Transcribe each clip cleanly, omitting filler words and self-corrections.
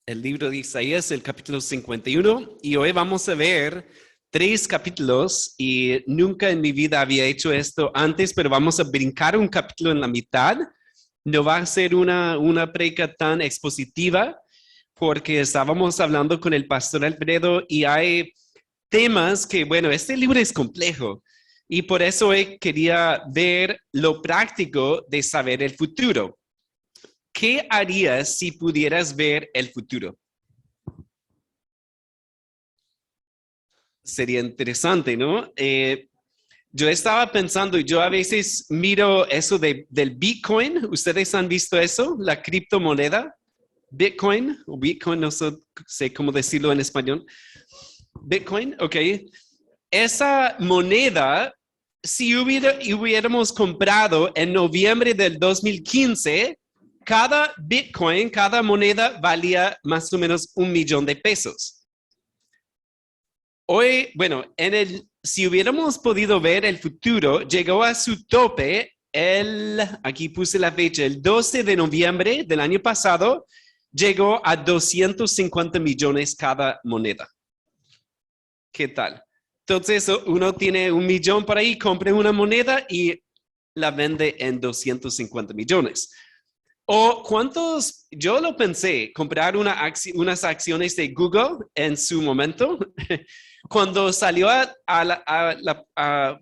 el libro de Isaías, el capítulo 51, y hoy vamos a ver 3 capítulos y nunca en mi vida había hecho esto antes, pero vamos a brincar un capítulo en la mitad. No va a ser una prédica tan expositiva porque estábamos hablando con el pastor Alfredo y hay temas que, bueno, este libro es complejo y por eso quería ver lo práctico de saber el futuro. ¿Qué harías si pudieras ver el futuro? Sería interesante, ¿no? Yo estaba pensando, y yo a veces miro eso del Bitcoin. ¿Ustedes han visto eso? La criptomoneda. Bitcoin, o Bitcoin, no sé cómo decirlo en español. Bitcoin, ok. Esa moneda, si hubiéramos comprado en noviembre del 2015, cada Bitcoin, cada moneda valía más o menos $1,000,000. Hoy, bueno, si hubiéramos podido ver el futuro, llegó a su tope aquí puse la fecha, el 12 de noviembre del año pasado, llegó a 250 millones cada moneda. ¿Qué tal? Entonces, uno tiene 1,000,000 por ahí, compra una moneda y la vende en 250 millones. O yo lo pensé, comprar unas acciones de Google en su momento. Cuando salió,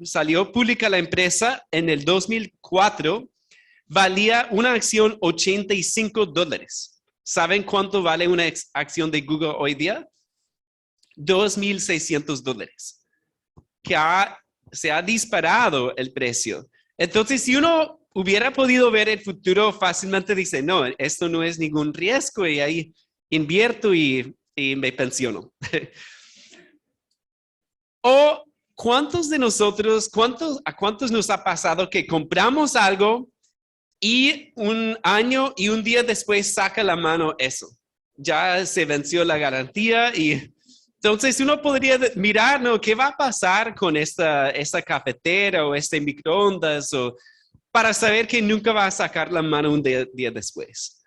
salió pública la empresa en el 2004, valía una acción $85. ¿Saben cuánto vale una acción de Google hoy día? $2,600. Se ha disparado el precio. Entonces, si uno hubiera podido ver el futuro, fácilmente dice, no, esto no es ningún riesgo y ahí invierto y me pensiono. O ¿cuántos de nosotros, a cuántos nos ha pasado que compramos algo y un año y un día después saca la mano eso? Ya se venció la garantía y entonces uno podría mirar, ¿no? ¿Qué va a pasar con esta cafetera o este microondas para saber que nunca va a sacar la mano un día después?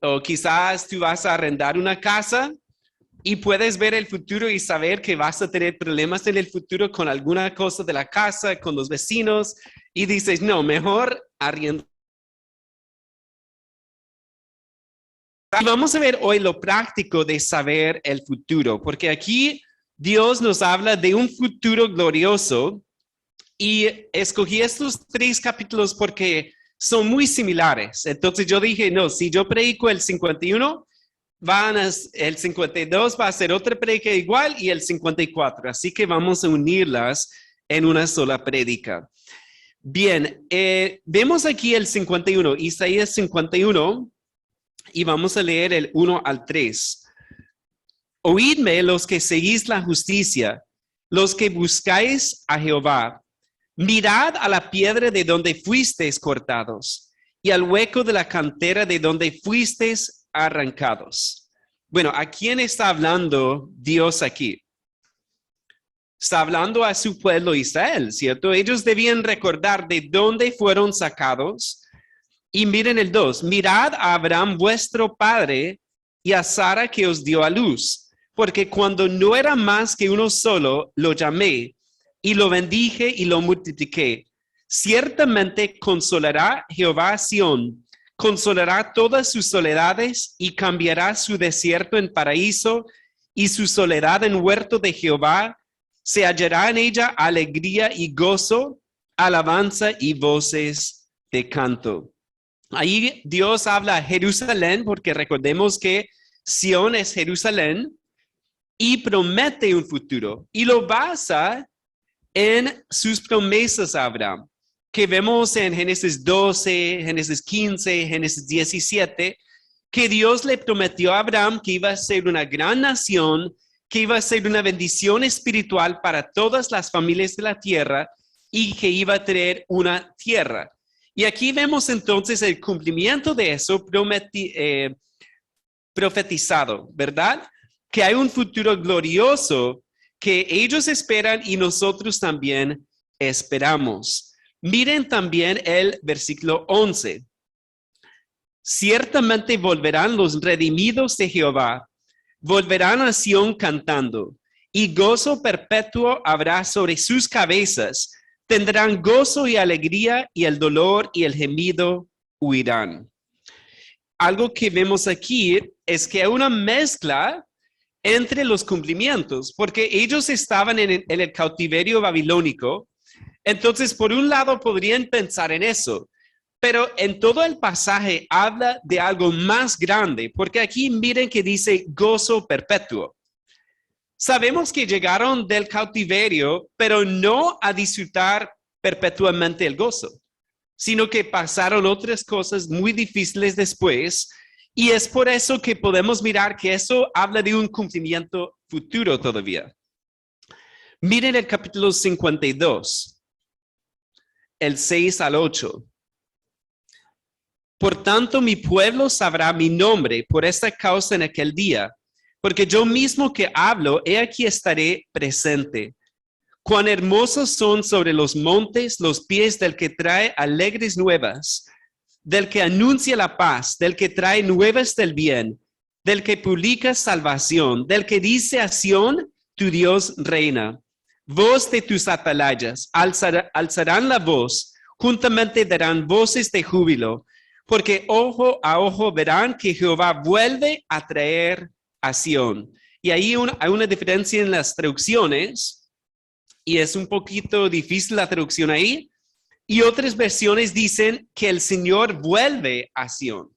O quizás tú vas a arrendar una casa y puedes ver el futuro y saber que vas a tener problemas en el futuro con alguna cosa de la casa, con los vecinos, y dices, no, mejor arriendo. Y vamos a ver hoy lo práctico de saber el futuro, porque aquí Dios nos habla de un futuro glorioso y escogí estos 3 capítulos porque son muy similares. Entonces yo dije, no, si yo predico el 51, el 52 va a ser otra prédica igual y el 54. Así que vamos a unirlas en una sola prédica. Bien, vemos aquí el 51, Isaías 51, y vamos a leer el 1 al 3. Oídme los que seguís la justicia, los que buscáis a Jehová. Mirad a la piedra de donde fuisteis cortados y al hueco de la cantera de donde fuisteis arrancados. Bueno, ¿a quién está hablando Dios aquí? Está hablando a su pueblo Israel, ¿cierto? Ellos debían recordar de dónde fueron sacados. Y miren el 2, mirad a Abraham vuestro padre y a Sara que os dio a luz, porque cuando no era más que uno solo, lo llamé y lo bendije y lo multipliqué. Ciertamente consolará Jehová a Sión, consolará todas sus soledades y cambiará su desierto en paraíso y su soledad en huerto de Jehová. Se hallará en ella alegría y gozo, alabanza y voces de canto. Ahí Dios habla a Jerusalén, porque recordemos que Sión es Jerusalén, y promete un futuro. Y lo basa en sus promesas a Abraham, que vemos en Génesis 12, Génesis 15, Génesis 17, que Dios le prometió a Abraham que iba a ser una gran nación, que iba a ser una bendición espiritual para todas las familias de la tierra y que iba a tener una tierra. Y aquí vemos entonces el cumplimiento de eso profetizado, ¿verdad? Que hay un futuro glorioso que ellos esperan y nosotros también esperamos. Miren también el versículo 11. Ciertamente volverán los redimidos de Jehová Volverán a Sión cantando, y gozo perpetuo habrá sobre sus cabezas. Tendrán gozo y alegría, y el dolor y el gemido huirán. Algo que vemos aquí es que hay una mezcla entre los cumplimientos, porque ellos estaban en el cautiverio babilónico. Entonces, por un lado, podrían pensar en eso, pero en todo el pasaje habla de algo más grande, porque aquí miren que dice gozo perpetuo. Sabemos que llegaron del cautiverio, pero no a disfrutar perpetuamente el gozo, sino que pasaron otras cosas muy difíciles después, y es por eso que podemos mirar que eso habla de un cumplimiento futuro todavía. Miren el capítulo 52, el 6 al 8. Por tanto, mi pueblo sabrá mi nombre por esta causa en aquel día, porque yo mismo que hablo, he aquí estaré presente. Cuán hermosos son sobre los montes los pies del que trae alegres nuevas, del que anuncia la paz, del que trae nuevas del bien, del que publica salvación, del que dice a Sión, tu Dios reina. Voz de tus atalayas, alzarán la voz, juntamente darán voces de júbilo, porque ojo a ojo verán que Jehová vuelve a traer a Sión. Y ahí hay una diferencia en las traducciones, y es un poquito difícil la traducción ahí, y otras versiones dicen que el Señor vuelve a Sión.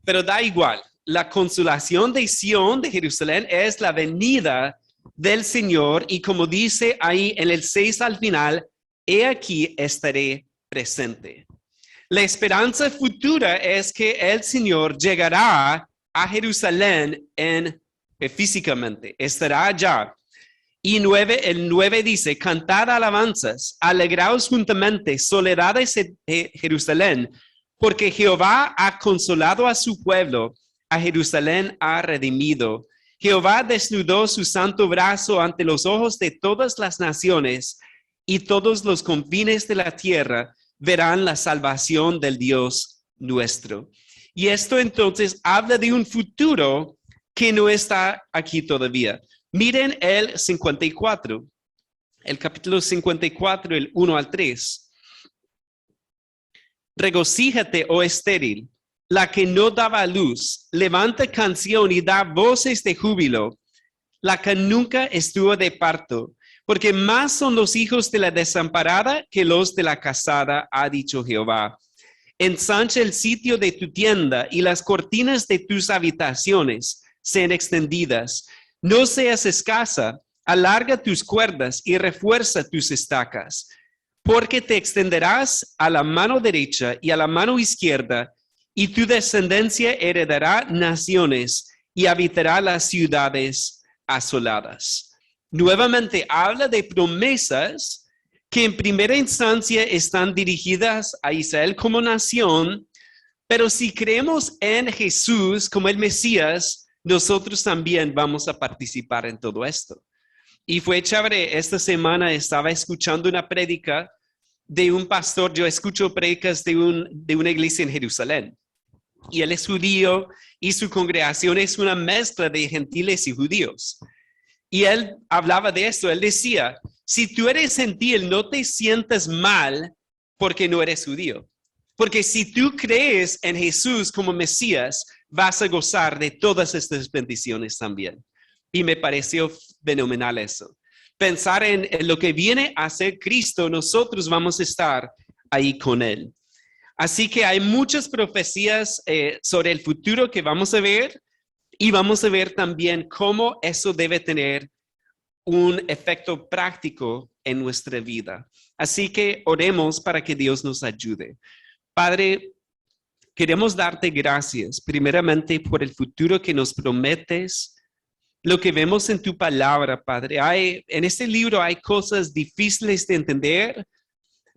Pero da igual, la consolación de Sión, de Jerusalén, es la venida del Señor, y como dice ahí en el 6 al final, he aquí estaré presente. La esperanza futura es que el Señor llegará a Jerusalén físicamente, estará allá. Y el 9 dice, cantad alabanzas, alegraos juntamente, soledades de Jerusalén, porque Jehová ha consolado a su pueblo, a Jerusalén ha redimido. Jehová desnudó su santo brazo ante los ojos de todas las naciones, y todos los confines de la tierra verán la salvación del Dios nuestro. Y esto entonces habla de un futuro que no está aquí todavía. Miren el 54, el capítulo 54, el 1 al 3. Regocíjate, oh estéril, la que no daba luz, levanta canción y da voces de júbilo, la que nunca estuvo de parto, porque más son los hijos de la desamparada que los de la casada, ha dicho Jehová. Ensancha el sitio de tu tienda y las cortinas de tus habitaciones sean extendidas. No seas escasa, alarga tus cuerdas y refuerza tus estacas, porque te extenderás a la mano derecha y a la mano izquierda, y tu descendencia heredará naciones y habitará las ciudades asoladas. Nuevamente habla de promesas que en primera instancia están dirigidas a Israel como nación, pero si creemos en Jesús como el Mesías, nosotros también vamos a participar en todo esto. Y fue chévere, esta semana estaba escuchando una prédica de un pastor. Yo escucho prédicas de una iglesia en Jerusalén, y él es judío y su congregación es una mezcla de gentiles y judíos. Y él hablaba de esto. Él decía, si tú eres gentil, no te sientas mal porque no eres judío. Porque si tú crees en Jesús como Mesías, vas a gozar de todas estas bendiciones también. Y me pareció fenomenal eso. Pensar en lo que viene a ser Cristo, nosotros vamos a estar ahí con Él. Así que hay muchas profecías sobre el futuro que vamos a ver, y vamos a ver también cómo eso debe tener un efecto práctico en nuestra vida. Así que oremos para que Dios nos ayude. Padre, queremos darte gracias primeramente por el futuro que nos prometes, lo que vemos en tu palabra, Padre. En este libro hay cosas difíciles de entender,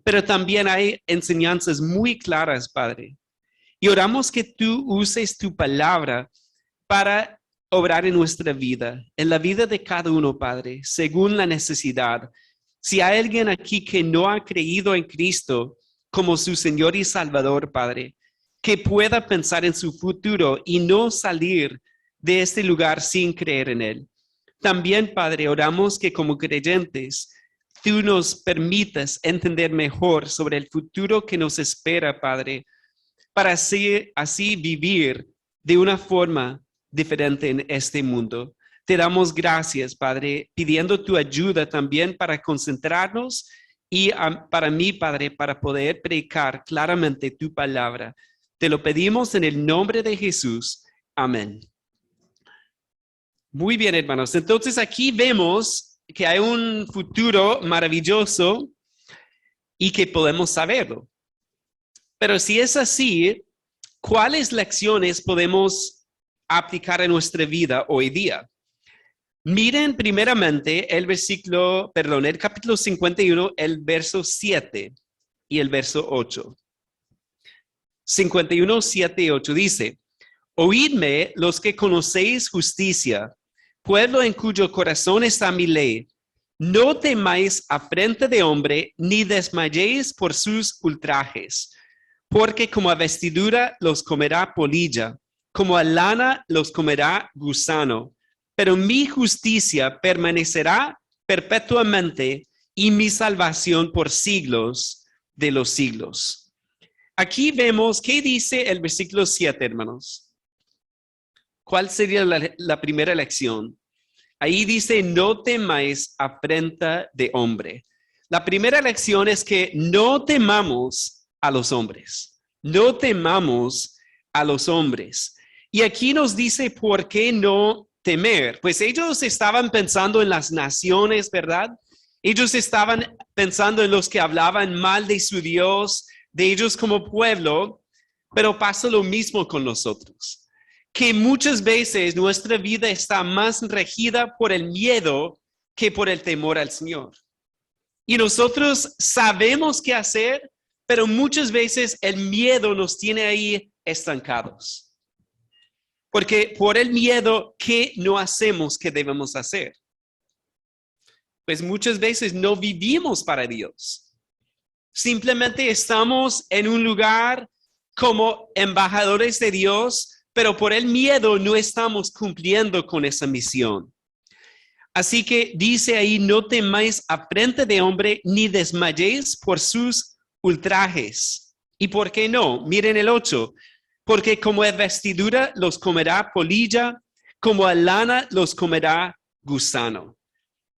pero también hay enseñanzas muy claras, Padre. Y oramos que tú uses tu palabra para obrar en nuestra vida, en la vida de cada uno, Padre, según la necesidad. Si hay alguien aquí que no ha creído en Cristo como su Señor y Salvador, Padre, que pueda pensar en su futuro y no salir de este lugar sin creer en Él. También, Padre, oramos que como creyentes, tú nos permitas entender mejor sobre el futuro que nos espera, Padre, para así vivir de una forma diferente en este mundo. Te damos gracias, Padre, pidiendo tu ayuda también para concentrarnos y para mí, Padre, para poder predicar claramente tu palabra. Te lo pedimos en el nombre de Jesús. Amén. Muy bien, hermanos. Entonces aquí vemos que hay un futuro maravilloso y que podemos saberlo. Pero si es así, ¿cuáles lecciones podemos aplicar en nuestra vida hoy día? Miren primeramente el capítulo 51, el verso 7 y el verso 8. 51, 7 y 8 dice, oídme los que conocéis justicia, pueblo en cuyo corazón está mi ley. No temáis afrenta de hombre, ni desmayéis por sus ultrajes, porque como a vestidura los comerá polilla, como a lana los comerá gusano. Pero mi justicia permanecerá perpetuamente y mi salvación por siglos de los siglos. Aquí vemos, ¿qué dice el versículo 7, hermanos? ¿Cuál sería la primera lección? Ahí dice, no temáis afrenta de hombre. La primera lección es que no temamos a los hombres. No temamos a los hombres. Y aquí nos dice, ¿por qué no temer? Pues ellos estaban pensando en las naciones, ¿verdad? Ellos estaban pensando en los que hablaban mal de su Dios, de ellos como pueblo, pero pasa lo mismo con nosotros. Que muchas veces nuestra vida está más regida por el miedo que por el temor al Señor. Y nosotros sabemos qué hacer, pero muchas veces el miedo nos tiene ahí estancados. Porque por el miedo, ¿qué no hacemos que debemos hacer? Pues muchas veces no vivimos para Dios. Simplemente estamos en un lugar como embajadores de Dios, pero por el miedo no estamos cumpliendo con esa misión. Así que dice ahí, no temáis afrenta de hombre, ni desmayéis por sus ultrajes. ¿Y por qué no? Miren el 8. Porque como es vestidura los comerá polilla, como a lana los comerá gusano.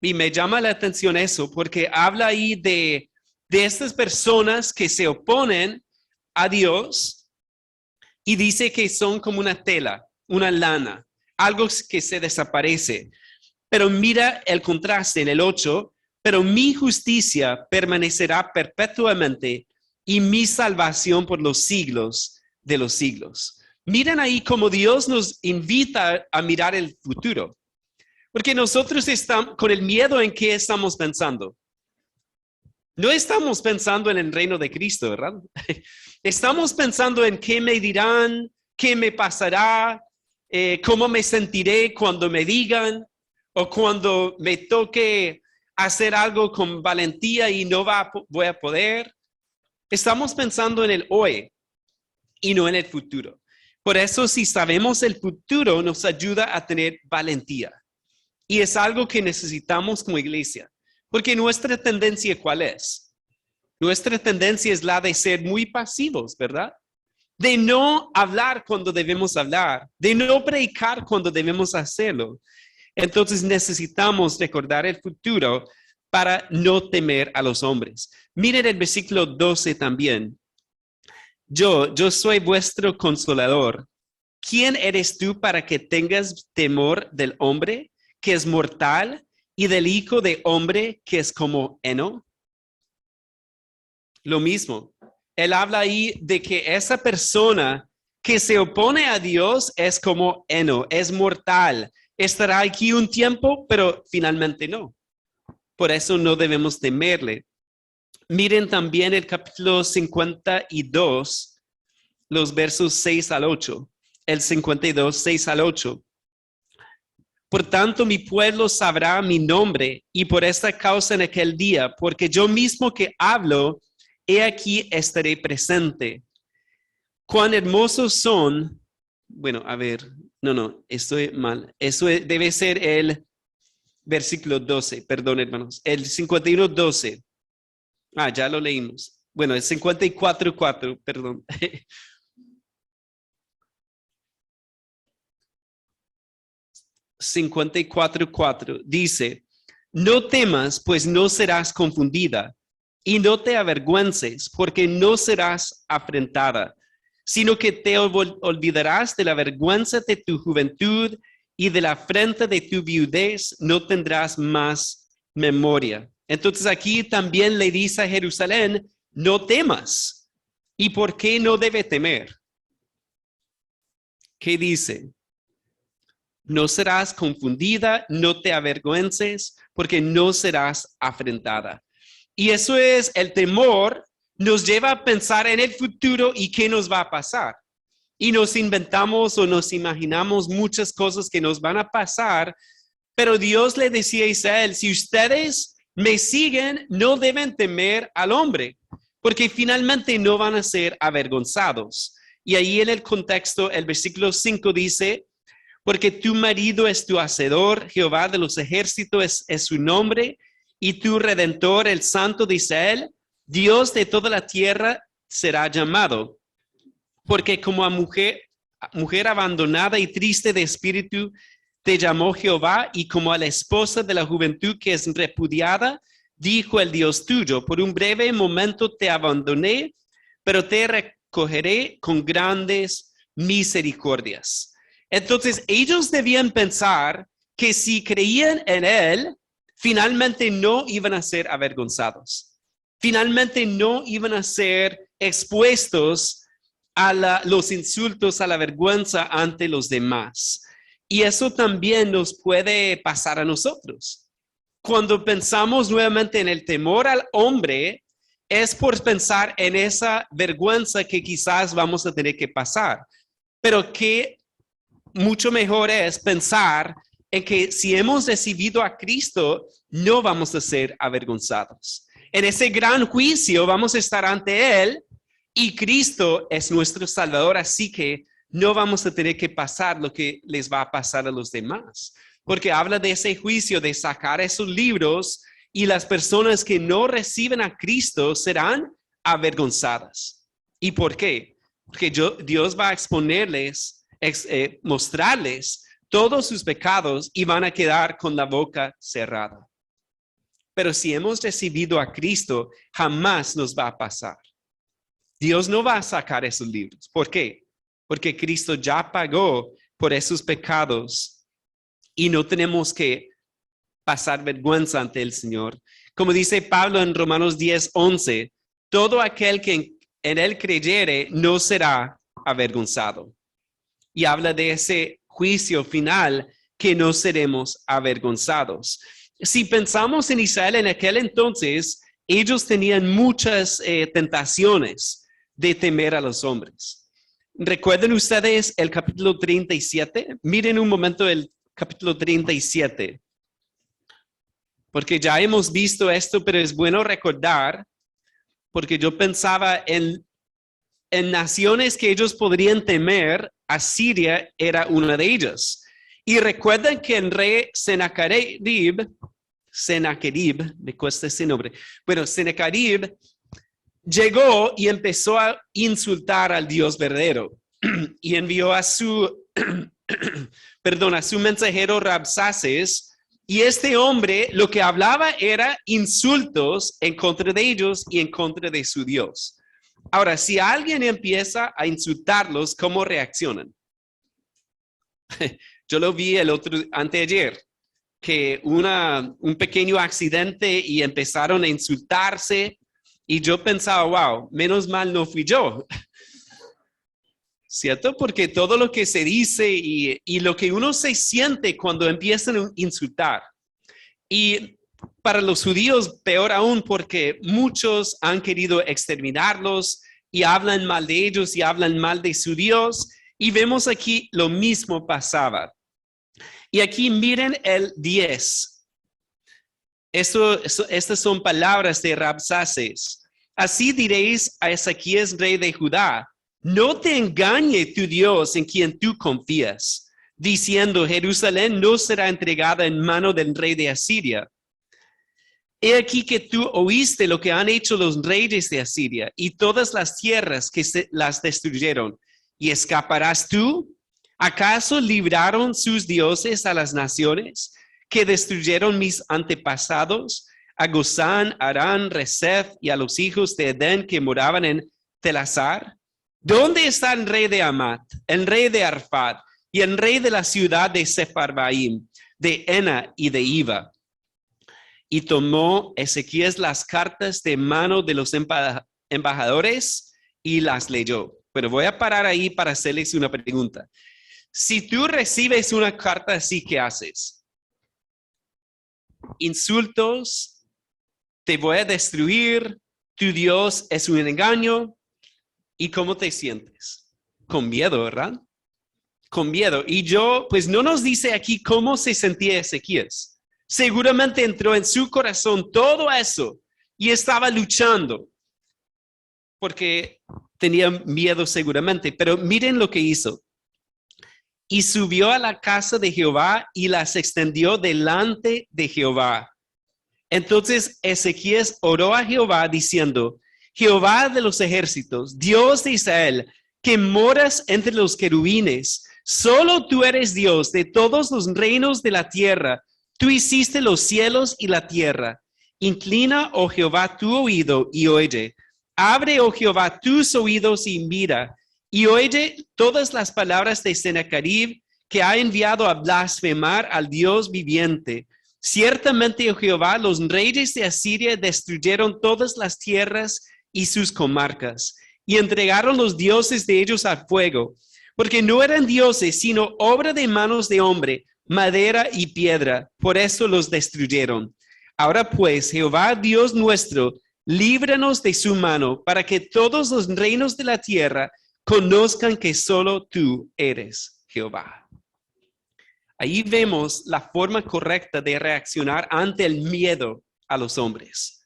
Y me llama la atención eso, porque habla ahí de estas personas que se oponen a Dios, y dice que son como una tela, una lana, algo que se desaparece. Pero mira el contraste en el 8, pero mi justicia permanecerá perpetuamente y mi salvación por los siglos de los siglos. Miren ahí cómo Dios nos invita a mirar el futuro. Porque nosotros estamos con el miedo en qué estamos pensando. No estamos pensando en el reino de Cristo, ¿verdad? Estamos pensando en qué me dirán, qué me pasará, cómo me sentiré cuando me digan o cuando me toque hacer algo con valentía y no voy a poder. Estamos pensando en el hoy y no en el futuro. Por eso, si sabemos el futuro, nos ayuda a tener valentía. Y es algo que necesitamos como iglesia. Porque nuestra tendencia, ¿cuál es? Nuestra tendencia es la de ser muy pasivos, ¿verdad? De no hablar cuando debemos hablar, de no predicar cuando debemos hacerlo. Entonces necesitamos recordar el futuro para no temer a los hombres. Miren el versículo 12 también. Yo soy vuestro consolador. ¿Quién eres tú para que tengas temor del hombre que es mortal y del hijo de hombre que es como heno? Lo mismo. Él habla ahí de que esa persona que se opone a Dios es como heno, es mortal. Estará aquí un tiempo, pero finalmente no. Por eso no debemos temerle. Miren también el capítulo 52, los versos 6 al 8. El 52, 6 al 8. Por tanto, mi pueblo sabrá mi nombre y por esta causa en aquel día, porque yo mismo que hablo, he aquí estaré presente. Cuán hermosos son, bueno, a ver, No, estoy mal. Eso debe ser el versículo 12, perdón, hermanos. El 51:12. Ya lo leímos. Bueno, el 54:4, perdón. 54:4 dice, no temas, pues no serás confundida, y no te avergüences, porque no serás afrentada, sino que te olvidarás de la vergüenza de tu juventud y de la afrenta de tu viudez no tendrás más memoria. Entonces aquí también le dice a Jerusalén, no temas. ¿Y por qué no debe temer? ¿Qué dice? No serás confundida, no te avergüences, porque no serás afrentada. Y eso es el temor, nos lleva a pensar en el futuro y qué nos va a pasar. Y nos inventamos o nos imaginamos muchas cosas que nos van a pasar, pero Dios le decía a Israel, si ustedes me siguen, no deben temer al hombre, porque finalmente no van a ser avergonzados. Y ahí en el contexto, el versículo 5 dice, porque tu marido es tu hacedor, Jehová de los ejércitos es su nombre, y tu redentor, el Santo de Israel, Dios de toda la tierra será llamado. Porque como a mujer abandonada y triste de espíritu, te llamó Jehová, y como a la esposa de la juventud que es repudiada, dijo el Dios tuyo, por un breve momento te abandoné, pero te recogeré con grandes misericordias. Entonces, ellos debían pensar que si creían en Él, finalmente no iban a ser avergonzados. Finalmente no iban a ser expuestos a los insultos, a la vergüenza ante los demás. Y eso también nos puede pasar a nosotros. Cuando pensamos nuevamente en el temor al hombre, es por pensar en esa vergüenza que quizás vamos a tener que pasar. Pero que mucho mejor es pensar en que si hemos recibido a Cristo, no vamos a ser avergonzados. En ese gran juicio vamos a estar ante Él y Cristo es nuestro Salvador, así que no vamos a tener que pasar lo que les va a pasar a los demás. Porque habla de ese juicio, de sacar esos libros y las personas que no reciben a Cristo serán avergonzadas. ¿Y por qué? Porque Dios va a exponerles mostrarles todos sus pecados y van a quedar con la boca cerrada. Pero si hemos recibido a Cristo, jamás nos va a pasar. Dios no va a sacar esos libros. ¿Por qué? Porque Cristo ya pagó por esos pecados y no tenemos que pasar vergüenza ante el Señor. Como dice Pablo en Romanos 10:11, todo aquel que en Él creyere no será avergonzado. Y habla de ese juicio final que no seremos avergonzados. Si pensamos en Israel en aquel entonces, ellos tenían muchas tentaciones de temer a los hombres. ¿Recuerdan ustedes el capítulo 37? Miren un momento el capítulo 37. Porque ya hemos visto esto, pero es bueno recordar, porque yo pensaba en naciones que ellos podrían temer, Asiria era una de ellas. Y recuerden que el rey Sennacherib, me cuesta ese nombre. Bueno, Sennacherib llegó y empezó a insultar al Dios verdadero y envió a su, a su mensajero Rabsaces. Y este hombre lo que hablaba era insultos en contra de ellos y en contra de su Dios. Ahora, si alguien empieza a insultarlos, ¿cómo reaccionan? Yo lo vi anteayer, que un pequeño accidente y empezaron a insultarse y yo pensaba, wow, menos mal no fui yo. ¿Cierto? Porque todo lo que se dice y lo que uno se siente cuando empiezan a insultar. Y para los judíos, peor aún, porque muchos han querido exterminarlos y hablan mal de ellos y hablan mal de su Dios. Y vemos aquí lo mismo pasaba. Y aquí miren el 10. Estas son palabras de Rabsaces. Así diréis a Ezequías, rey de Judá, no te engañe tu Dios en quien tú confías, diciendo, Jerusalén no será entregada en mano del rey de Asiria. He aquí que tú oíste lo que han hecho los reyes de Asiria y todas las tierras que las destruyeron. ¿Y escaparás tú? ¿Acaso libraron sus dioses a las naciones que destruyeron mis antepasados? A Gozán, Arán, Rezef y a los hijos de Edén que moraban en Telasar. ¿Dónde está el rey de Amat, el rey de Arfad y el rey de la ciudad de Sepharvaim, de Ena y de Iva? Y tomó Ezequías las cartas de mano de los embajadores y las leyó. Pero voy a parar ahí para hacerles una pregunta. Si tú recibes una carta así, ¿qué haces? Insultos, te voy a destruir, tu Dios es un engaño. ¿Y cómo te sientes? Con miedo, ¿verdad? Con miedo. Y pues no nos dice aquí cómo se sentía Ezequías. Seguramente entró en su corazón todo eso y estaba luchando porque tenía miedo seguramente. Pero miren lo que hizo. Y subió a la casa de Jehová y las extendió delante de Jehová. Entonces Ezequías oró a Jehová diciendo, Jehová de los ejércitos, Dios de Israel, que moras entre los querubines, solo tú eres Dios de todos los reinos de la tierra. Tú hiciste los cielos y la tierra. Inclina, oh Jehová, tu oído y oye. Abre, oh Jehová, tus oídos y mira. Y oye todas las palabras de Sennacherib, que ha enviado a blasfemar al Dios viviente. Ciertamente, oh Jehová, los reyes de Asiria destruyeron todas las tierras y sus comarcas, y entregaron los dioses de ellos al fuego, porque no eran dioses, sino obra de manos de hombre, madera y piedra, por eso los destruyeron. Ahora pues, Jehová Dios nuestro, líbranos de su mano, para que todos los reinos de la tierra conozcan que solo tú eres Jehová. Ahí vemos la forma correcta de reaccionar ante el miedo a los hombres.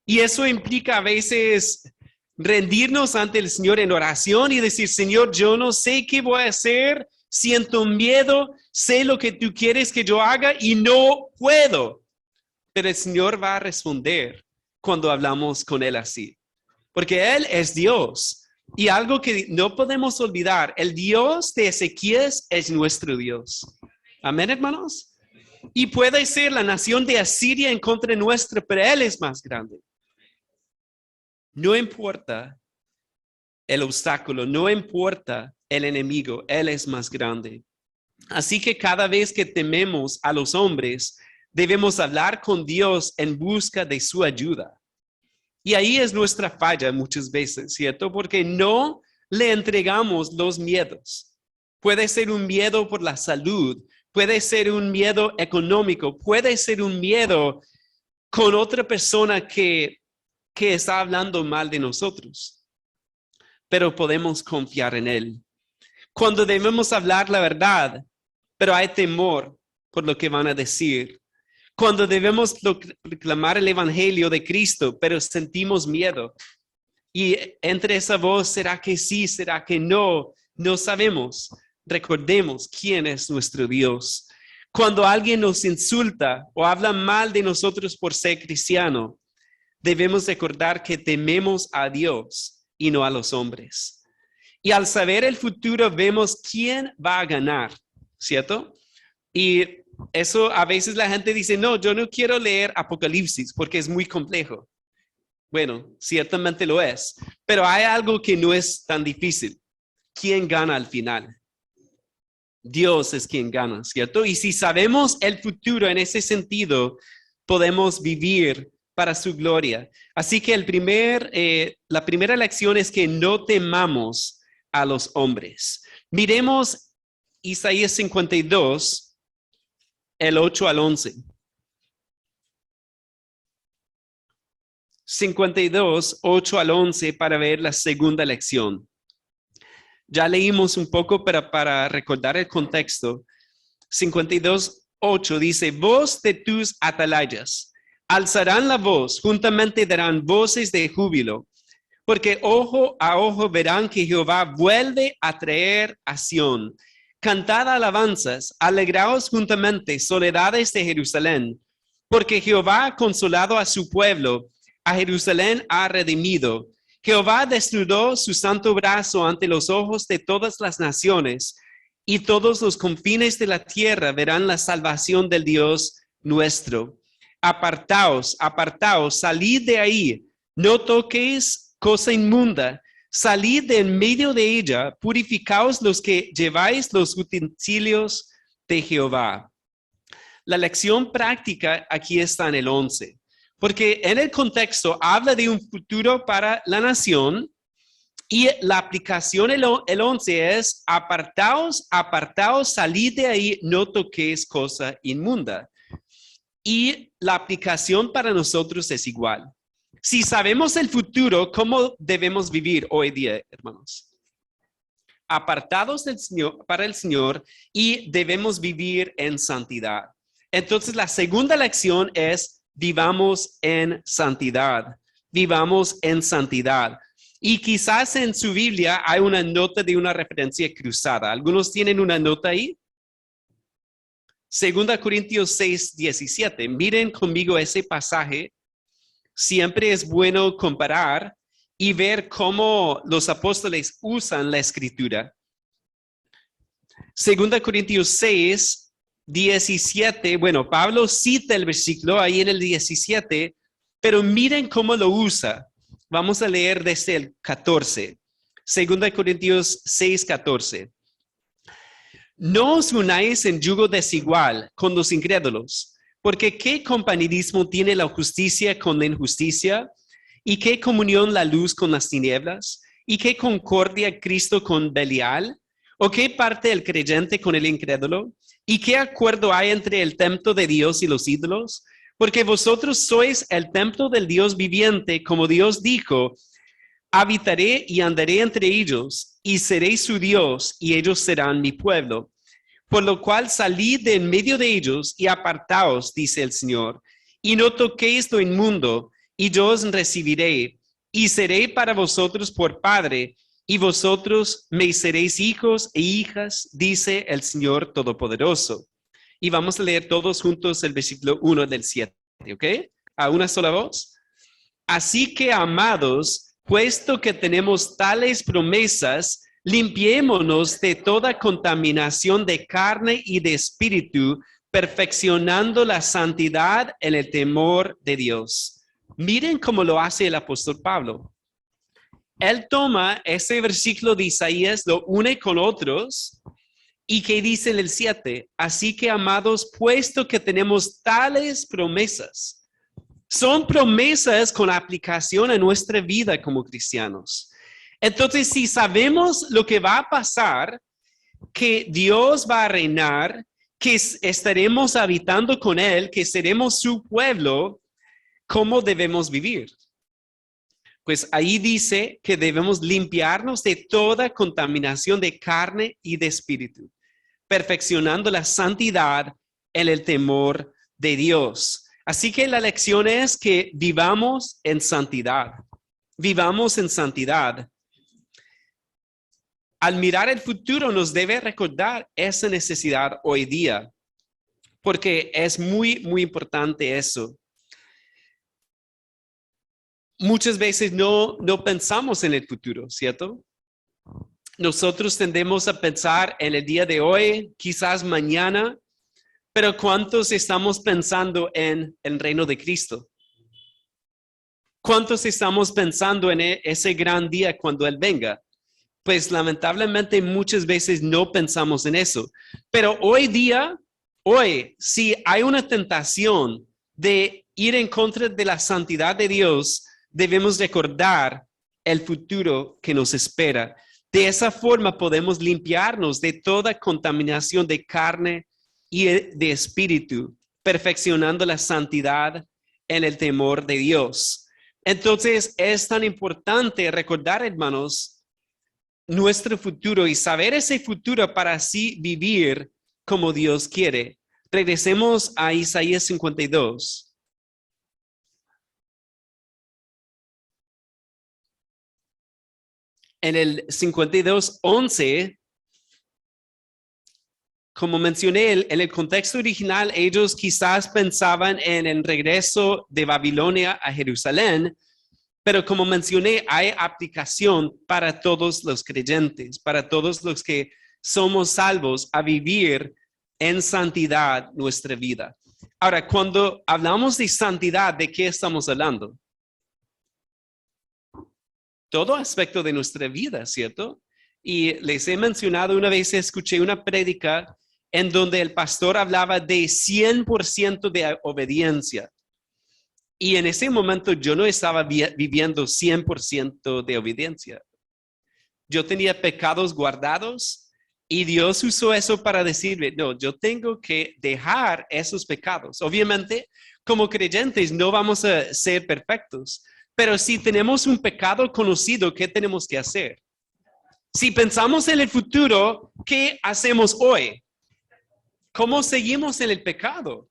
Y eso implica a veces rendirnos ante el Señor en oración y decir, Señor, yo no sé qué voy a hacer, siento miedo, sé lo que tú quieres que yo haga y no puedo. Pero el Señor va a responder cuando hablamos con Él así. Porque Él es Dios. Y algo que no podemos olvidar, el Dios de Ezequías es nuestro Dios. Amén, hermanos. Y puede ser la nación de Asiria en contra nuestra, pero Él es más grande. No importa el obstáculo, no importa el enemigo, Él es más grande. Así que cada vez que tememos a los hombres, debemos hablar con Dios en busca de su ayuda. Y ahí es nuestra falla muchas veces, ¿cierto? Porque no le entregamos los miedos. Puede ser un miedo por la salud, puede ser un miedo económico, puede ser un miedo con otra persona que está hablando mal de nosotros. Pero podemos confiar en Él. Cuando debemos hablar la verdad, pero hay temor por lo que van a decir. Cuando debemos proclamar el evangelio de Cristo, pero sentimos miedo. Y entre esa voz, ¿será que sí? ¿Será que no? No sabemos. Recordemos quién es nuestro Dios. Cuando alguien nos insulta o habla mal de nosotros por ser cristiano, debemos recordar que tememos a Dios y no a los hombres. Y al saber el futuro, vemos quién va a ganar, ¿cierto? Y eso a veces la gente dice, no, yo no quiero leer Apocalipsis porque es muy complejo. Bueno, ciertamente lo es, pero hay algo que no es tan difícil. ¿Quién gana al final? Dios es quien gana, ¿cierto? Y si sabemos el futuro en ese sentido, podemos vivir para su gloria. Así que la primera lección es que no temamos a los hombres. Miremos Isaías 52, el 8 al 11. 52, 8 al 11 para ver la segunda lección. Ya leímos un poco, pero para recordar el contexto, 52, 8 dice, voz de tus atalayas, alzarán la voz, juntamente darán voces de júbilo, porque ojo a ojo verán que Jehová vuelve a traer a Sión, Cantad alabanzas, alegraos juntamente, soledades de Jerusalén, porque Jehová ha consolado a su pueblo, a Jerusalén ha redimido. Jehová desnudó su santo brazo ante los ojos de todas las naciones, y todos los confines de la tierra verán la salvación del Dios nuestro. Apartaos, apartaos, salid de ahí, no toquéis cosa inmunda, salid de en medio de ella, purificaos los que lleváis los utensilios de Jehová. La lección práctica aquí está en el 11, porque en el contexto habla de un futuro para la nación y la aplicación el 11 es apartaos, apartaos, salid de ahí, no toquéis cosa inmunda. Y la aplicación para nosotros es igual. Si sabemos el futuro, ¿cómo debemos vivir hoy día, hermanos? Apartados del Señor, para el Señor, y debemos vivir en santidad. Entonces, la segunda lección es vivamos en santidad. Vivamos en santidad. Y quizás en su Biblia hay una nota de una referencia cruzada. ¿Algunos tienen una nota ahí? 2 Corintios 6, 17. Miren conmigo ese pasaje. Siempre es bueno comparar y ver cómo los apóstoles usan la escritura. 2 Corintios 6, 17. Bueno, Pablo cita el versículo ahí en el 17, pero miren cómo lo usa. Vamos a leer desde el 14. 2 Corintios 6, 14. No os unáis en yugo desigual con los incrédulos, porque ¿qué compañerismo tiene la justicia con la injusticia? ¿Y qué comunión la luz con las tinieblas? ¿Y qué concordia Cristo con Belial? ¿O qué parte el creyente con el incrédulo? ¿Y qué acuerdo hay entre el templo de Dios y los ídolos? Porque vosotros sois el templo del Dios viviente, como Dios dijo, habitaré y andaré entre ellos, y seré su Dios, y ellos serán mi pueblo. Por lo cual salid de en medio de ellos y apartaos, dice el Señor, y no toquéis lo inmundo, y yo os recibiré, y seré para vosotros por Padre, y vosotros me seréis hijos e hijas, dice el Señor Todopoderoso. Y vamos a leer todos juntos el versículo 1 del 7, ¿ok? A una sola voz. Así que, amados, puesto que tenemos tales promesas, limpiémonos de toda contaminación de carne y de espíritu, perfeccionando la santidad en el temor de Dios. Miren cómo lo hace el apóstol Pablo. Él toma ese versículo de Isaías, lo une con otros, y que dice en el 7, así que, amados, puesto que tenemos tales promesas, son promesas con aplicación a nuestra vida como cristianos. Entonces, si sabemos lo que va a pasar, que Dios va a reinar, que estaremos habitando con Él, que seremos su pueblo, ¿cómo debemos vivir? Pues ahí dice que debemos limpiarnos de toda contaminación de carne y de espíritu, perfeccionando la santidad en el temor de Dios. Así que la lección es que vivamos en santidad. Vivamos en santidad. Al mirar el futuro nos debe recordar esa necesidad hoy día, porque es muy, muy importante eso. Muchas veces no pensamos en el futuro, ¿cierto? Nosotros tendemos a pensar en el día de hoy, quizás mañana, pero ¿cuántos estamos pensando en el reino de Cristo? ¿Cuántos estamos pensando en ese gran día cuando Él venga? Pues lamentablemente muchas veces no pensamos en eso. Pero hoy, si hay una tentación de ir en contra de la santidad de Dios, debemos recordar el futuro que nos espera. De esa forma podemos limpiarnos de toda contaminación de carne y de espíritu, perfeccionando la santidad en el temor de Dios. Entonces es tan importante recordar, hermanos, nuestro futuro y saber ese futuro para así vivir como Dios quiere. Regresemos a Isaías 52. En el 52:11 como mencioné, en el contexto original, ellos quizás pensaban en el regreso de Babilonia a Jerusalén, pero como mencioné, hay aplicación para todos los creyentes, para todos los que somos salvos a vivir en santidad nuestra vida. Ahora, cuando hablamos de santidad, ¿de qué estamos hablando? Todo aspecto de nuestra vida, ¿cierto? Y les he mencionado, una vez escuché una prédica en donde el pastor hablaba de 100% de obediencia. Y en ese momento yo no estaba viviendo 100% de obediencia. Yo tenía pecados guardados y Dios usó eso para decirme, no, yo tengo que dejar esos pecados. Obviamente, como creyentes no vamos a ser perfectos, pero si tenemos un pecado conocido, ¿qué tenemos que hacer? Si pensamos en el futuro, ¿qué hacemos hoy? ¿Cómo seguimos en el pecado?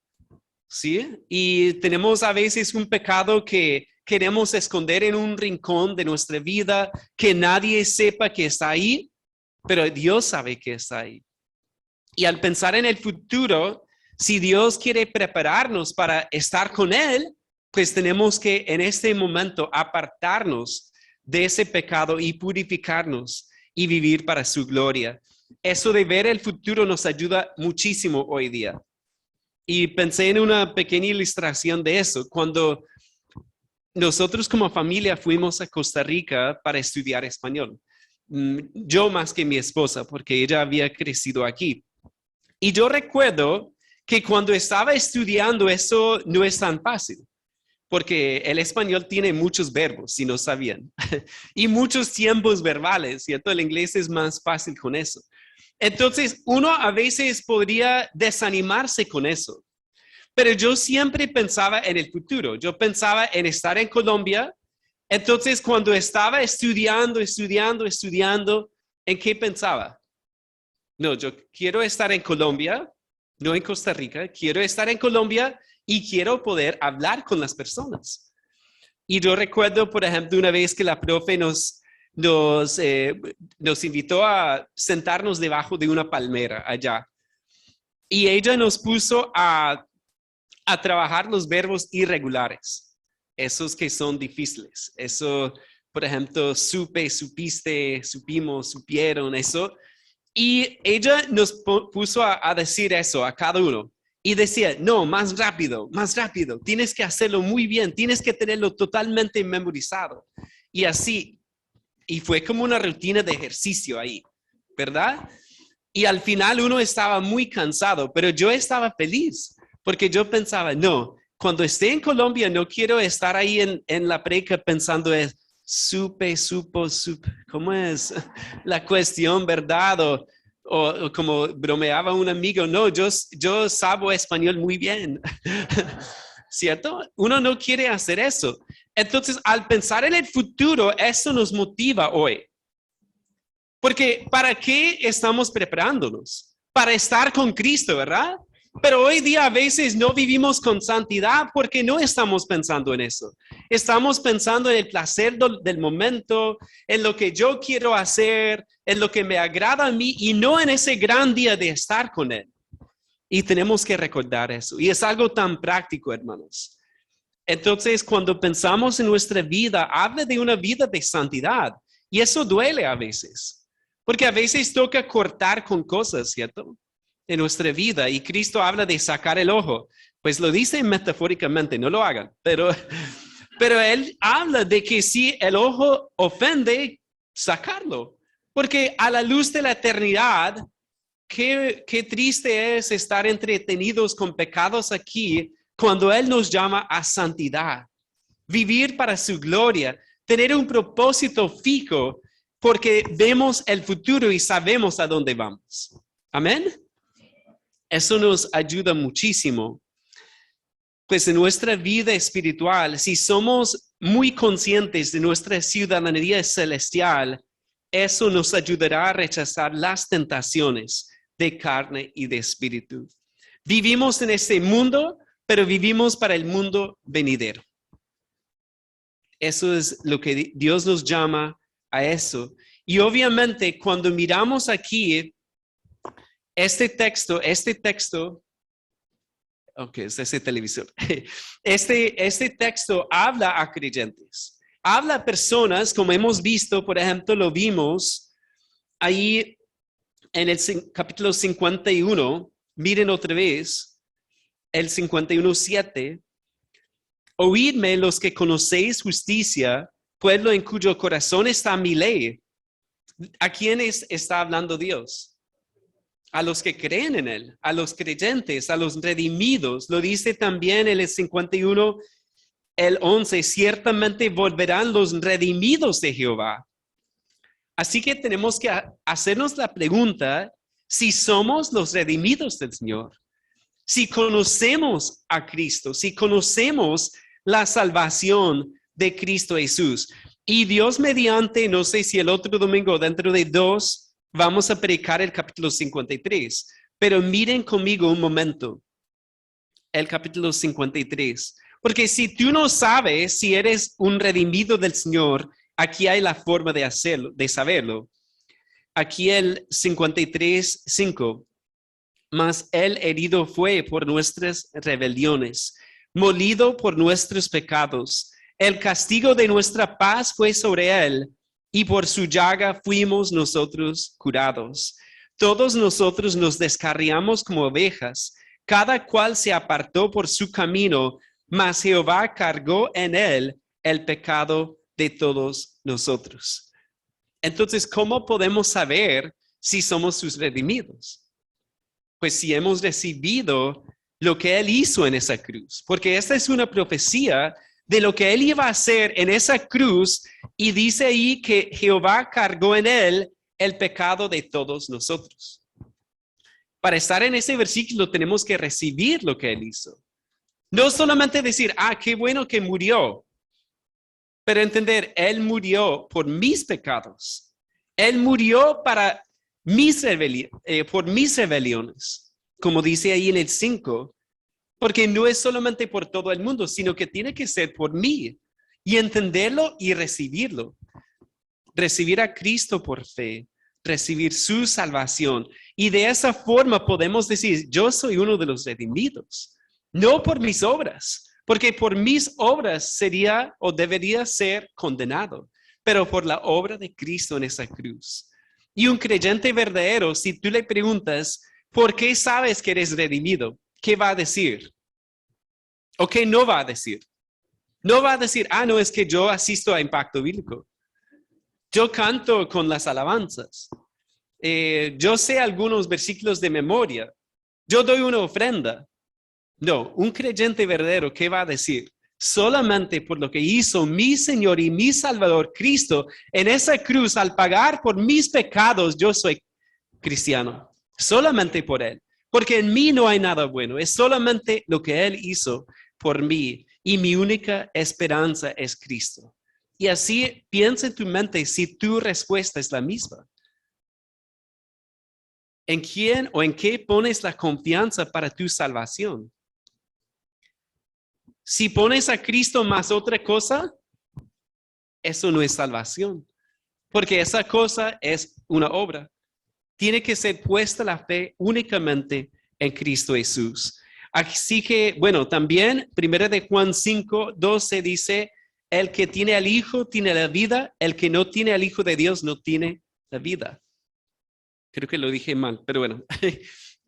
¿Sí? Y tenemos a veces un pecado que queremos esconder en un rincón de nuestra vida, que nadie sepa que está ahí, pero Dios sabe que está ahí. Y al pensar en el futuro, si Dios quiere prepararnos para estar con Él, pues tenemos que en este momento apartarnos de ese pecado y purificarnos y vivir para su gloria. Eso de ver el futuro nos ayuda muchísimo hoy día. Y pensé en una pequeña ilustración de eso. Cuando nosotros como familia fuimos a Costa Rica para estudiar español. Yo más que mi esposa, porque ella había crecido aquí. Y yo recuerdo que cuando estaba estudiando eso no es tan fácil, porque el español tiene muchos verbos, si no sabían, y muchos tiempos verbales, ¿cierto? El inglés es más fácil con eso. Entonces, uno a veces podría desanimarse con eso, pero yo siempre pensaba en el futuro. Yo pensaba en estar en Colombia. Entonces, cuando estaba estudiando, ¿en qué pensaba? No, yo quiero estar en Colombia, no en Costa Rica. Quiero estar en Colombia y quiero poder hablar con las personas. Y yo recuerdo, por ejemplo, una vez que la profe nos invitó a sentarnos debajo de una palmera allá. Y ella nos puso a trabajar los verbos irregulares, esos que son difíciles. Eso, por ejemplo, supe, supiste, supimos, supieron, eso. Y ella nos puso a decir eso a cada uno. Y decía, no, más rápido, tienes que hacerlo muy bien, tienes que tenerlo totalmente memorizado. Y así, y fue como una rutina de ejercicio ahí, ¿verdad? Y al final uno estaba muy cansado, pero yo estaba feliz, porque yo pensaba, no, cuando esté en Colombia no quiero estar ahí en la preca pensando supe, ¿cómo es la cuestión, verdad? O como bromeaba un amigo, no, yo sabo español muy bien, ¿cierto? Uno no quiere hacer eso. Entonces, al pensar en el futuro, eso nos motiva hoy. Porque ¿para qué estamos preparándonos? Para estar con Cristo, ¿verdad? Pero hoy día a veces no vivimos con santidad porque no estamos pensando en eso. Estamos pensando en el placer del momento, en lo que yo quiero hacer, en lo que me agrada a mí y no en ese gran día de estar con Él. Y tenemos que recordar eso. Y es algo tan práctico, hermanos. Entonces, cuando pensamos en nuestra vida, habla de una vida de santidad. Y eso duele a veces. Porque a veces toca cortar con cosas, ¿cierto? En nuestra vida. Y Cristo habla de sacar el ojo. Pues lo dice metafóricamente, no lo hagan. Pero Él habla de que si el ojo ofende, sacarlo. Porque a la luz de la eternidad, qué triste es estar entretenidos con pecados aquí cuando Él nos llama a santidad. Vivir para su gloria. Tener un propósito fijo porque vemos el futuro y sabemos a dónde vamos. Amén. Eso nos ayuda muchísimo. Pues en nuestra vida espiritual, si somos muy conscientes de nuestra ciudadanía celestial, eso nos ayudará a rechazar las tentaciones de carne y de espíritu. Vivimos en este mundo, pero vivimos para el mundo venidero. Eso es lo que Dios nos llama a eso. Y obviamente cuando miramos aquí, Este texto, ok, es ese televisor. Este texto habla a creyentes, habla a personas, como hemos visto, por ejemplo, lo vimos ahí en el capítulo 51, miren otra vez, el 51:7. Oídme los que conocéis justicia, pueblo en cuyo corazón está mi ley. ¿A quiénes está hablando Dios? A los que creen en Él, a los creyentes, a los redimidos. Lo dice también en el 51, el 11, ciertamente volverán los redimidos de Jehová. Así que tenemos que hacernos la pregunta si somos los redimidos del Señor. Si conocemos a Cristo, si conocemos la salvación de Cristo Jesús. Y Dios mediante, no sé si el otro domingo, dentro de 2, vamos a predicar el capítulo 53. Pero miren conmigo un momento el capítulo 53. Porque si tú no sabes si eres un redimido del Señor, aquí hay la forma de hacerlo, de saberlo. Aquí el 53:5. Mas él herido fue por nuestras rebeliones, molido por nuestros pecados. El castigo de nuestra paz fue sobre él, y por su llaga fuimos nosotros curados. Todos nosotros nos descarriamos como ovejas, cada cual se apartó por su camino, mas Jehová cargó en él el pecado de todos nosotros. Entonces, ¿cómo podemos saber si somos sus redimidos? Pues si hemos recibido lo que Él hizo en esa cruz, porque esta es una profecía de lo que Él iba a hacer en esa cruz, y dice ahí que Jehová cargó en Él el pecado de todos nosotros. Para estar en ese versículo tenemos que recibir lo que Él hizo. No solamente decir, qué bueno que murió, pero entender, Él murió por mis pecados. Él murió para por mis rebeliones, como dice ahí en el 5, porque no es solamente por todo el mundo, sino que tiene que ser por mí, y entenderlo y recibirlo. Recibir a Cristo por fe, recibir su salvación, y de esa forma podemos decir, yo soy uno de los redimidos, no por mis obras, porque por mis obras sería o debería ser condenado, pero por la obra de Cristo en esa cruz. Y un creyente verdadero, si tú le preguntas, ¿por qué sabes que eres redimido? ¿Qué va a decir? ¿O qué no va a decir? No va a decir, no, es que yo asisto a Impacto Bíblico. Yo canto con las alabanzas. Yo sé algunos versículos de memoria. Yo doy una ofrenda. No, un creyente verdadero, ¿qué va a decir? Solamente por lo que hizo mi Señor y mi Salvador Cristo en esa cruz al pagar por mis pecados, yo soy cristiano. Solamente por Él. Porque en mí no hay nada bueno. Es solamente lo que Él hizo por mí. Y mi única esperanza es Cristo. Y así piensa en tu mente si tu respuesta es la misma. ¿En quién o en qué pones la confianza para tu salvación? Si pones a Cristo más otra cosa, eso no es salvación, porque esa cosa es una obra. Tiene que ser puesta la fe únicamente en Cristo Jesús. Así que, bueno, también 1 de Juan 5:12 dice, el que tiene al Hijo tiene la vida, el que no tiene al Hijo de Dios no tiene la vida. Creo que lo dije mal, pero bueno,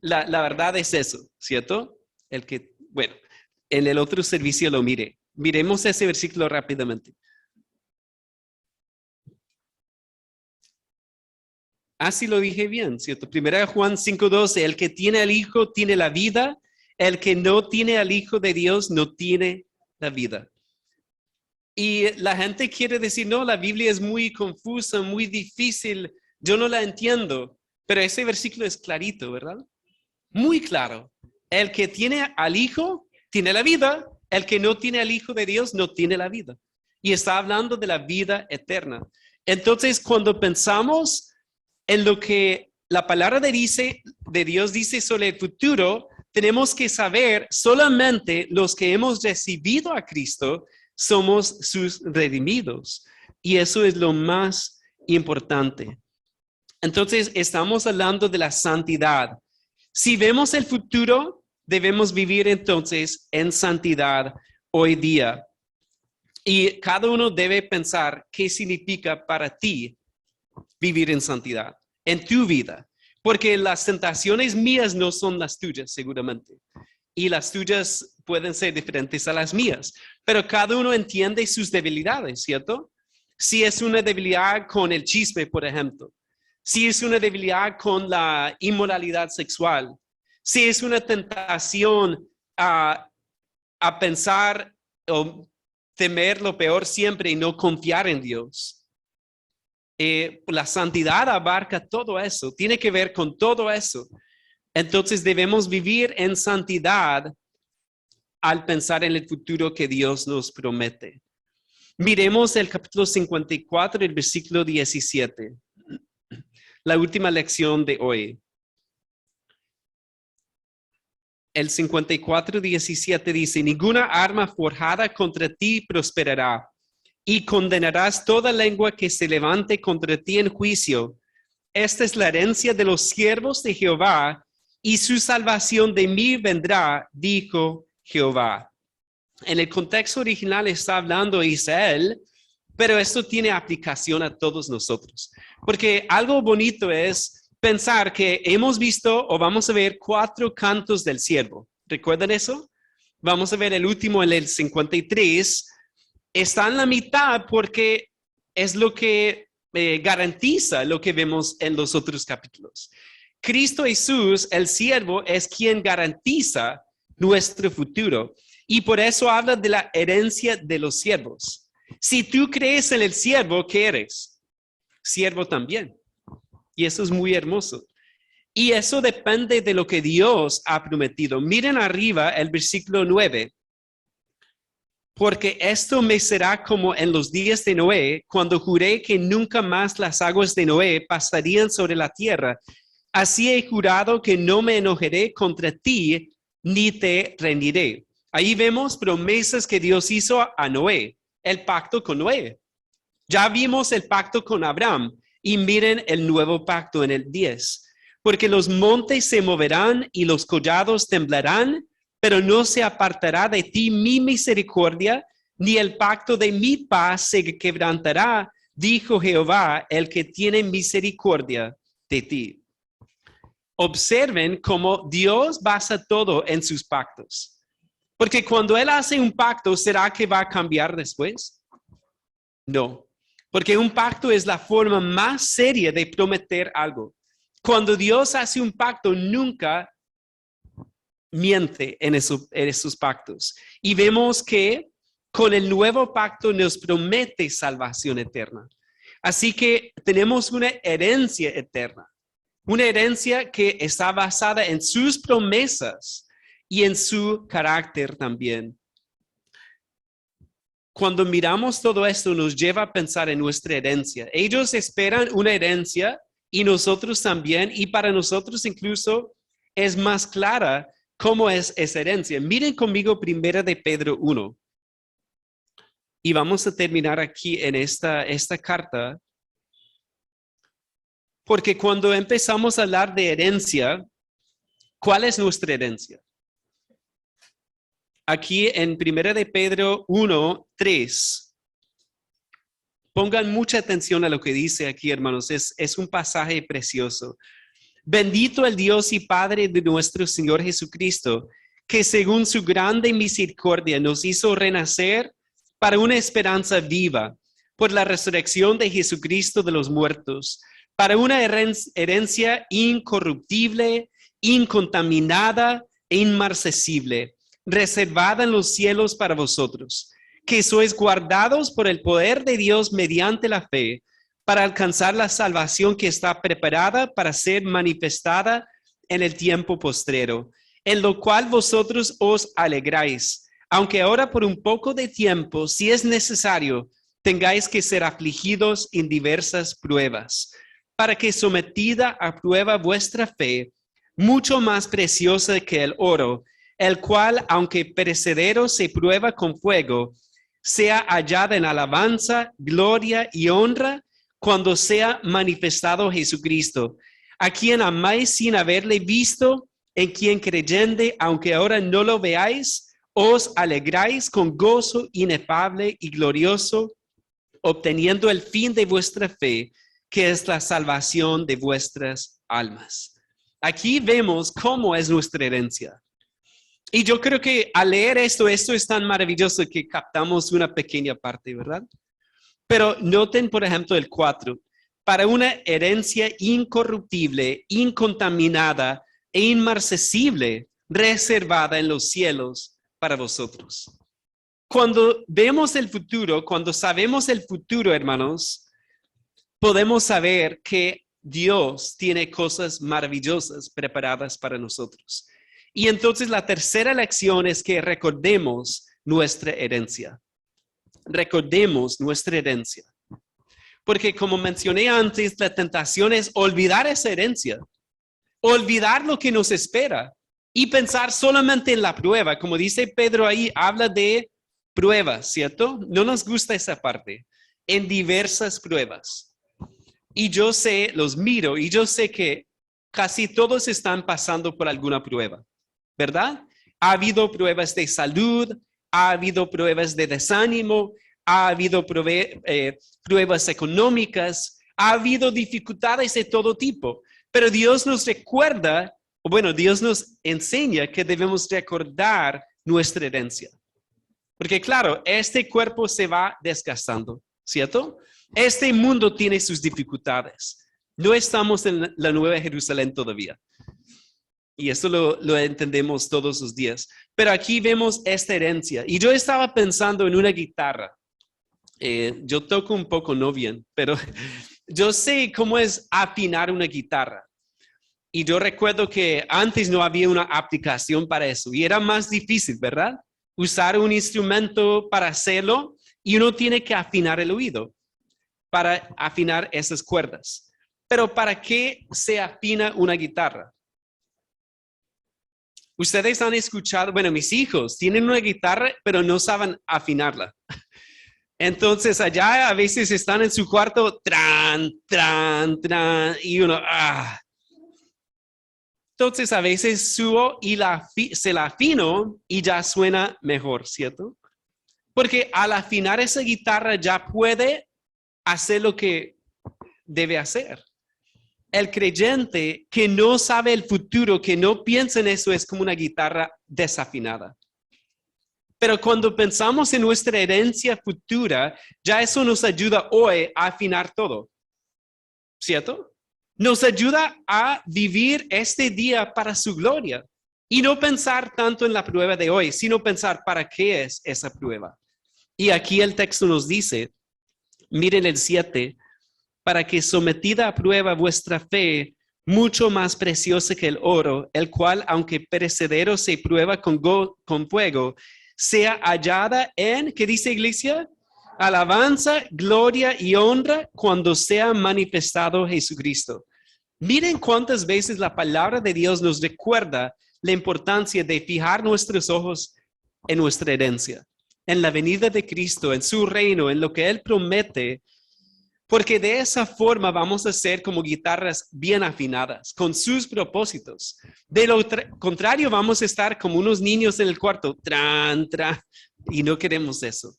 la verdad es eso, ¿cierto? Bueno, en el otro servicio lo mire. Miremos ese versículo rápidamente. Así lo dije bien, ¿cierto? 1 Juan 5:12, el que tiene al Hijo tiene la vida, el que no tiene al Hijo de Dios no tiene la vida. Y la gente quiere decir, no, la Biblia es muy confusa, muy difícil, yo no la entiendo, pero ese versículo es clarito, ¿verdad? Muy claro. El que tiene al Hijo tiene la vida, el que no tiene al Hijo de Dios no tiene la vida. Y está hablando de la vida eterna. Entonces, cuando pensamos en lo que la palabra de Dios dice sobre el futuro, tenemos que saber solamente los que hemos recibido a Cristo somos sus redimidos. Y eso es lo más importante. Entonces, estamos hablando de la santidad. Si vemos el futuro, debemos vivir entonces en santidad hoy día. Y cada uno debe pensar qué significa para ti vivir en santidad en tu vida. Porque las tentaciones mías no son las tuyas, seguramente. Y las tuyas pueden ser diferentes a las mías. Pero cada uno entiende sus debilidades, ¿cierto? Si es una debilidad con el chisme, por ejemplo. Si es una debilidad con la inmoralidad sexual. Si es una tentación a pensar o temer lo peor siempre y no confiar en Dios. La santidad abarca todo eso, tiene que ver con todo eso. Entonces debemos vivir en santidad al pensar en el futuro que Dios nos promete. Miremos el capítulo 54, el versículo 17. La última lección de hoy. El 54:17 dice, ninguna arma forjada contra ti prosperará, y condenarás toda lengua que se levante contra ti en juicio. Esta es la herencia de los siervos de Jehová, y su salvación de mí vendrá, dijo Jehová. En el contexto original está hablando Israel, pero esto tiene aplicación a todos nosotros. Porque algo bonito es pensar que hemos visto o vamos a ver 4 cantos del siervo. ¿Recuerdan eso? Vamos a ver el último en el 53. Está en la mitad porque es lo que garantiza lo que vemos en los otros capítulos. Cristo Jesús, el siervo, es quien garantiza nuestro futuro. Y por eso habla de la herencia de los siervos. Si tú crees en el siervo, ¿qué eres? Siervo también. Y eso es muy hermoso. Y eso depende de lo que Dios ha prometido. Miren arriba el versículo 9. Porque esto me será como en los días de Noé, cuando juré que nunca más las aguas de Noé pasarían sobre la tierra. Así he jurado que no me enojaré contra ti, ni te rendiré. Ahí vemos promesas que Dios hizo a Noé, el pacto con Noé. Ya vimos el pacto con Abraham y miren el nuevo pacto en el 10. Porque los montes se moverán y los collados temblarán, pero no se apartará de ti mi misericordia, ni el pacto de mi paz se quebrantará, dijo Jehová, el que tiene misericordia de ti. Observen cómo Dios basa todo en sus pactos. Porque cuando Él hace un pacto, ¿será que va a cambiar después? No, porque un pacto es la forma más seria de prometer algo. Cuando Dios hace un pacto, nunca miente en esos pactos. Y vemos que con el nuevo pacto nos promete salvación eterna. Así que tenemos una herencia eterna. Una herencia que está basada en sus promesas y en su carácter también. Cuando miramos todo esto, nos lleva a pensar en nuestra herencia. Ellos esperan una herencia y nosotros también, y para nosotros incluso es más clara cómo es esa herencia. Miren conmigo 1 de Pedro 1. Y vamos a terminar aquí en esta carta. Porque cuando empezamos a hablar de herencia, ¿cuál es nuestra herencia? Aquí en 1 de Pedro 1, 3. Pongan mucha atención a lo que dice aquí, hermanos. Es un pasaje precioso. Bendito el Dios y Padre de nuestro Señor Jesucristo, que según su grande misericordia nos hizo renacer para una esperanza viva por la resurrección de Jesucristo de los muertos, para una herencia incorruptible, incontaminada e inmarcesible, reservada en los cielos para vosotros, que sois guardados por el poder de Dios mediante la fe, para alcanzar la salvación que está preparada para ser manifestada en el tiempo postrero, en lo cual vosotros os alegráis, aunque ahora por un poco de tiempo, si es necesario, tengáis que ser afligidos en diversas pruebas, para que sometida a prueba vuestra fe, mucho más preciosa que el oro, el cual, aunque perecedero se prueba con fuego, sea hallada en alabanza, gloria y honra cuando sea manifestado Jesucristo, a quien amáis sin haberle visto en quien creyendo, aunque ahora no lo veáis, os alegráis con gozo inefable y glorioso, obteniendo el fin de vuestra fe, que es la salvación de vuestras almas. Aquí vemos cómo es nuestra herencia. Y yo creo que al leer esto es tan maravilloso que captamos una pequeña parte, ¿verdad? Pero noten, por ejemplo, el 4. Para una herencia incorruptible, incontaminada e inmarcesible, reservada en los cielos para vosotros. Cuando vemos el futuro, cuando sabemos el futuro, hermanos, podemos saber que Dios tiene cosas maravillosas preparadas para nosotros. Y entonces la tercera lección es que recordemos nuestra herencia. Recordemos nuestra herencia. Porque como mencioné antes, la tentación es olvidar esa herencia, olvidar lo que nos espera y pensar solamente en la prueba. Como dice Pedro ahí, habla de pruebas, ¿cierto? No nos gusta esa parte. En diversas pruebas. Y yo sé, los miro y yo sé que casi todos están pasando por alguna prueba, ¿verdad? Ha habido pruebas de salud, ha habido pruebas de desánimo, ha habido pruebas económicas, ha habido dificultades de todo tipo. Pero Dios nos recuerda, bueno, Dios nos enseña que debemos recordar nuestra herencia. Porque claro, este cuerpo se va desgastando, ¿cierto? Este mundo tiene sus dificultades. No estamos en la Nueva Jerusalén todavía. Y eso lo entendemos todos los días. Pero aquí vemos esta herencia. Y yo estaba pensando en una guitarra. Yo toco un poco, no bien, pero yo sé cómo es afinar una guitarra. Y yo recuerdo que antes no había una aplicación para eso. Y era más difícil, ¿verdad? Usar un instrumento para hacerlo y uno tiene que afinar el oído para afinar esas cuerdas. Pero ¿para qué se afina una guitarra? Ustedes han escuchado, bueno, mis hijos tienen una guitarra, pero no saben afinarla. Entonces allá a veces están en su cuarto, tran, tran, tran, y uno, Entonces a veces subo y se la afino y ya suena mejor, ¿cierto? Porque al afinar esa guitarra ya puede hacer lo que debe hacer. El creyente que no sabe el futuro, que no piensa en eso, es como una guitarra desafinada. Pero cuando pensamos en nuestra herencia futura, ya eso nos ayuda hoy a afinar todo, ¿cierto? Nos ayuda a vivir este día para su gloria y no pensar tanto en la prueba de hoy, sino pensar para qué es esa prueba. Y aquí el texto nos dice, miren el 7, para que sometida a prueba vuestra fe, mucho más preciosa que el oro, el cual, aunque perecedero, se prueba con fuego, sea hallada en, ¿qué dice iglesia? Alabanza, gloria y honra cuando sea manifestado Jesucristo. Miren cuántas veces la palabra de Dios nos recuerda la importancia de fijar nuestros ojos en nuestra herencia, en la venida de Cristo, en su reino, en lo que Él promete, porque de esa forma vamos a ser como guitarras bien afinadas, con sus propósitos. De lo contrario, vamos a estar como unos niños en el cuarto, tran, tran, y no queremos eso.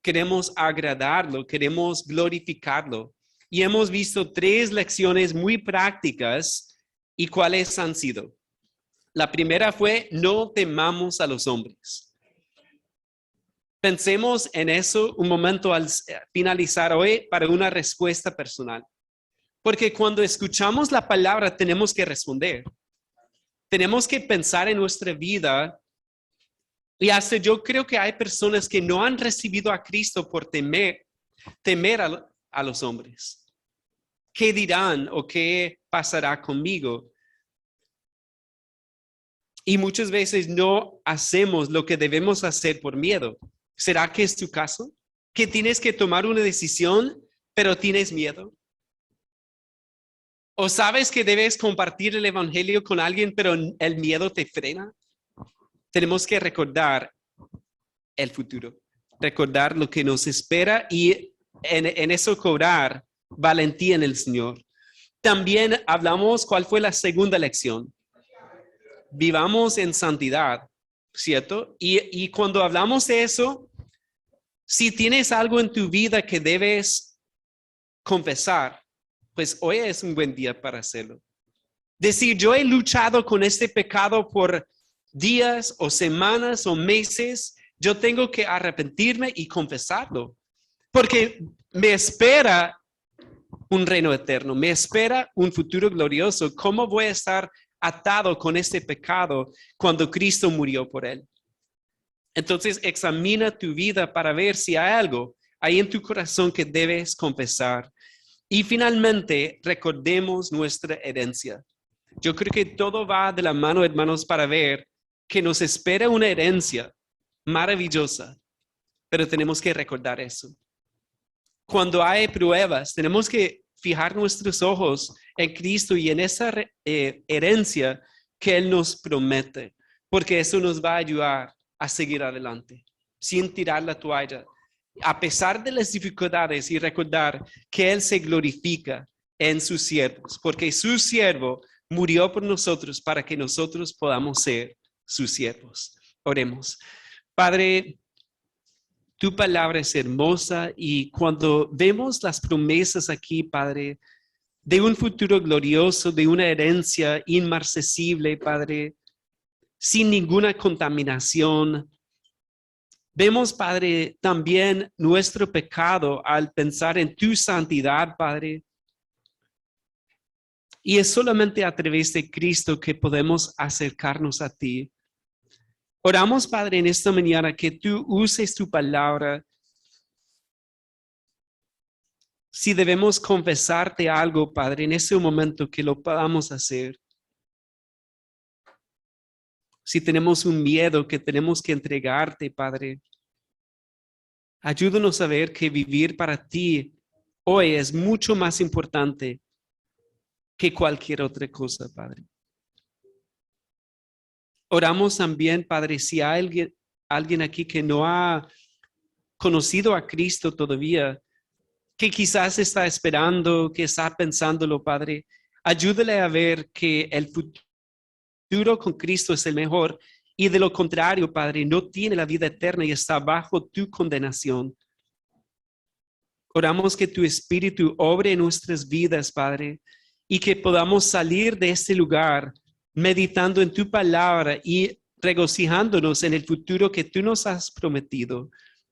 Queremos agradarlo, queremos glorificarlo. Y hemos visto 3 lecciones muy prácticas. ¿Y cuáles han sido? La primera fue, no temamos a los hombres. Pensemos en eso un momento al finalizar hoy para una respuesta personal. Porque cuando escuchamos la palabra tenemos que responder. Tenemos que pensar en nuestra vida. Y hasta yo creo que hay personas que no han recibido a Cristo por temer a los hombres. ¿Qué dirán o qué pasará conmigo? Y muchas veces no hacemos lo que debemos hacer por miedo. ¿Será que es tu caso? ¿Que tienes que tomar una decisión, pero tienes miedo? ¿O sabes que debes compartir el evangelio con alguien, pero el miedo te frena? Tenemos que recordar el futuro, recordar lo que nos espera y en eso cobrar valentía en el Señor. También hablamos, ¿cuál fue la segunda lección? vivamos en santidad, ¿cierto? Y cuando hablamos de eso, si tienes algo en tu vida que debes confesar, pues hoy es un buen día para hacerlo. Decir, yo he luchado con este pecado por días o semanas o meses, yo tengo que arrepentirme y confesarlo, porque me espera un reino eterno, me espera un futuro glorioso. ¿Cómo voy a estar atado con este pecado cuando Cristo murió por él? Entonces, examina tu vida para ver si hay algo ahí en tu corazón que debes confesar. Y finalmente, recordemos nuestra herencia. Yo creo que todo va de la mano, hermanos, para ver que nos espera una herencia maravillosa, pero tenemos que recordar eso. Cuando hay pruebas, tenemos que fijar nuestros ojos en Cristo y en esa herencia que Él nos promete, porque eso nos va a ayudar a seguir adelante, sin tirar la toalla, a pesar de las dificultades, y recordar que Él se glorifica en sus siervos, porque su siervo murió por nosotros para que nosotros podamos ser sus siervos. Oremos. Padre, tu palabra es hermosa y cuando vemos las promesas aquí, Padre, de un futuro glorioso, de una herencia inmarcesible, Padre, sin ninguna contaminación, vemos, Padre, también nuestro pecado al pensar en tu santidad, Padre. Y es solamente a través de Cristo que podemos acercarnos a ti. Oramos, Padre, en esta mañana que tú uses tu palabra. Si debemos confesarte algo, Padre, en ese momento que lo podamos hacer. Si tenemos un miedo que tenemos que entregarte, Padre, ayúdanos a ver que vivir para ti hoy es mucho más importante que cualquier otra cosa, Padre. Oramos también, Padre, si hay alguien aquí que no ha conocido a Cristo todavía, que quizás está esperando, que está pensándolo, Padre, ayúdale a ver que el futuro con Cristo es el mejor y de lo contrario, Padre, no tiene la vida eterna y está bajo tu condenación. Oramos que tu Espíritu obre en nuestras vidas, Padre, y que podamos salir de este lugar meditando en tu palabra y regocijándonos en el futuro que tú nos has prometido.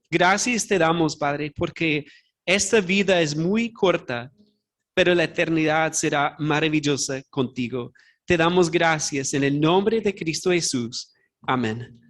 Gracias te damos, Padre, porque esta vida es muy corta, pero la eternidad será maravillosa contigo. Te damos gracias en el nombre de Cristo Jesús. Amén.